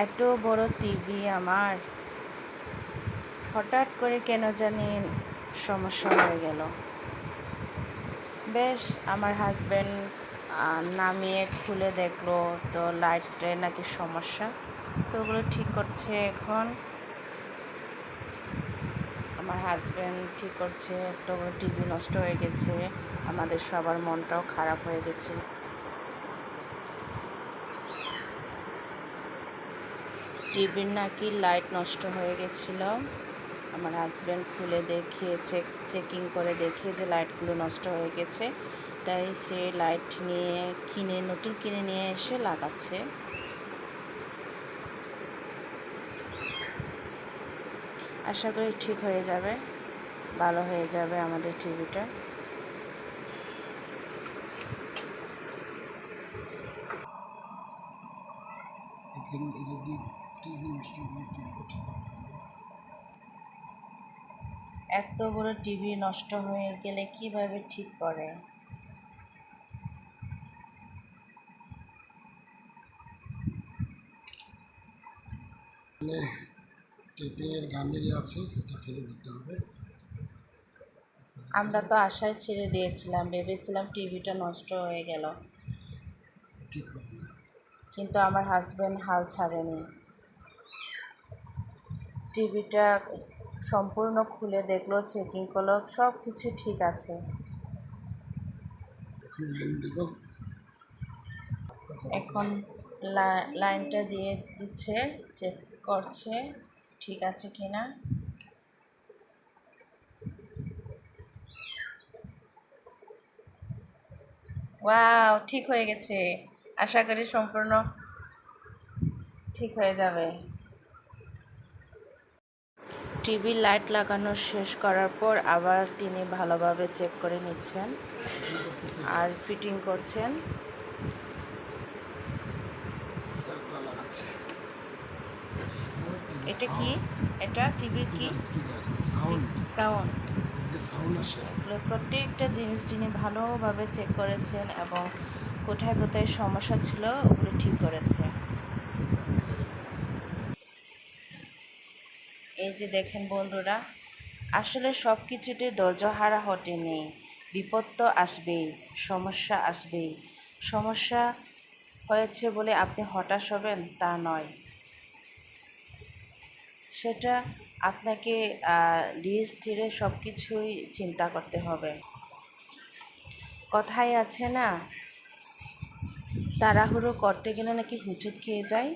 এত বড় টিভি আমার হঠাৎ করে কেন জানি সমস্যা হয়ে গেল। বেশ আমার হাজব্যান্ড নামিয়ে খুলে দেখলো তো লাইটে নাকি সমস্যা, তো ওগুলো ঠিক করছে। এখন আমার হাজব্যান্ড ঠিক করছে। একটা টিভি নষ্ট হয়ে গেছে, আমাদের সবার মনটাও খারাপ হয়ে গেছে। টিভির নাকি লাইট নষ্ট হয়ে গেছিল। আমার হাজব্যান্ড খুলে দেখে চেকিং করে দেখে যে লাইটগুলো নষ্ট হয়ে গেছে, তাই সে লাইট নতুন কিনে নিয়ে এসে লাগাচ্ছে। আশা করি ঠিক হয়ে যাবে, ভালো হয়ে যাবে আমাদের টিভিটা। এত বড় টিভি নষ্ট হয়ে গেলে কিভাবে ঠিক করে? টেপিংয়ের গামেরি আছে, এটা ফেলে দিতে হবে। আমরা তো আশায় ছেড়ে দিয়েছিলাম, ভেবেছিলাম টিভিটা নষ্ট হয়ে গেল, ঠিক হবে না। কিন্তু আমার হাজব্যান্ড হাল ছাড়েনি। টিভিটা সম্পূর্ণ খুলে দেখলো, চেকিং করলো, সব কিছু ঠিক আছে। এখন লাইনটা দিয়ে দিচ্ছে, চেক করছে ঠিক আছে কিনা। ওয়াও, ঠিক হয়ে গেছে। আশা করি সম্পূর্ণ ঠিক হয়ে যাবে। টিভির লাইট লাগানো শেষ করার পর আবার তিনি ভালোভাবে চেক করে নিচ্ছেন আর ফিটিং করছেন। এটা কি? এটা টিভির কি সাউন্ড? প্রত্যেকটা জিনিস তিনি ভালোভাবে চেক করেছেন এবং কোথায় কোথায় সমস্যা ছিল ওগুলো ঠিক করেছে। এই যে দেখেন বন্ধুরা, আসলে সব কিছুতে ধৈর্যহারা হতে নেই। বিপদ তো আসবেই, সমস্যা আসবেই। সমস্যা হয়েছে বলে আপনি হতাশ হবেন তা নয়, সেটা আপনাকে ধীরে স্থিরে সব কিছুই চিন্তা করতে হবে। কথাই আছে না, তাড়াহুড়ো করতে গেলে নাকি হুঁচট খেয়ে যায়।